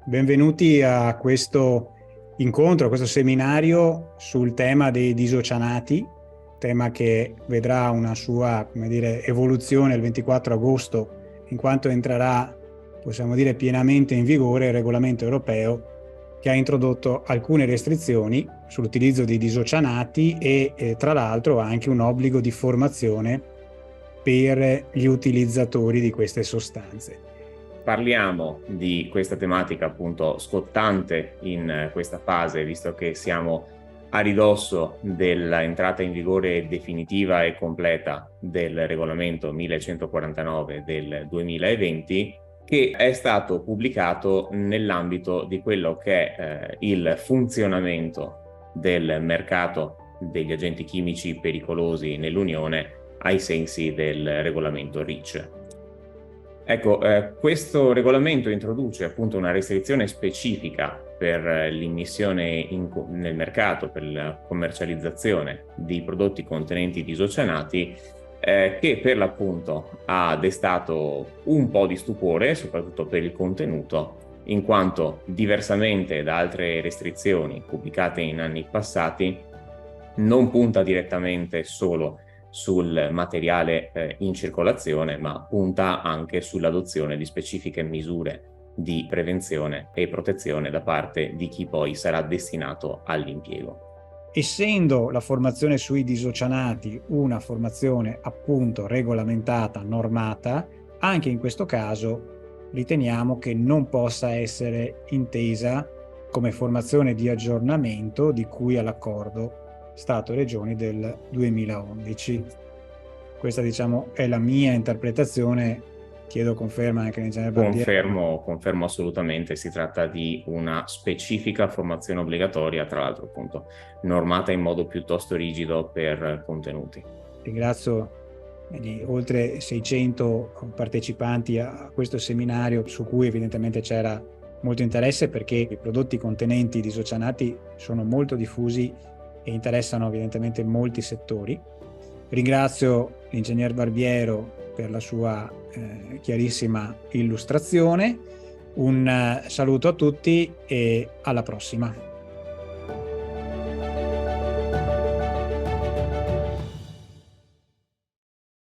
benvenuti a questo incontro, a questo seminario sul tema dei disocianati, tema che vedrà una sua, evoluzione il 24 agosto, in quanto entrerà, possiamo dire, pienamente in vigore il regolamento europeo che ha introdotto alcune restrizioni sull'utilizzo dei disocianati e tra l'altro anche un obbligo di formazione per gli utilizzatori di queste sostanze. Parliamo di questa tematica appunto scottante in questa fase, visto che siamo a ridosso dell'entrata in vigore definitiva e completa del regolamento 1149 del 2020, che è stato pubblicato nell'ambito di quello che è il funzionamento del mercato degli agenti chimici pericolosi nell'Unione ai sensi del regolamento REACH. Ecco, questo regolamento introduce appunto una restrizione specifica per l'immissione nel mercato, per la commercializzazione di prodotti contenenti disocianati, che per l'appunto ha destato un po' di stupore, soprattutto per il contenuto, in quanto diversamente da altre restrizioni pubblicate in anni passati, non punta direttamente solo sul materiale in circolazione, ma punta anche sull'adozione di specifiche misure di prevenzione e protezione da parte di chi poi sarà destinato all'impiego. Essendo la formazione sui disocianati una formazione appunto regolamentata, normata, anche in questo caso riteniamo che non possa essere intesa come formazione di aggiornamento di cui all'accordo Stato-Regioni del 2011. Questa, diciamo, è la mia interpretazione. Chiedo conferma anche all'ingegnere Barbiero. Confermo assolutamente, si tratta di una specifica formazione obbligatoria, tra l'altro appunto normata in modo piuttosto rigido per contenuti. Ringrazio gli oltre 600 partecipanti a questo seminario, su cui evidentemente c'era molto interesse, perché i prodotti contenenti disocianati sono molto diffusi e interessano evidentemente molti settori. Ringrazio l'ingegner Barbiero per la sua chiarissima illustrazione. Un saluto a tutti e alla prossima.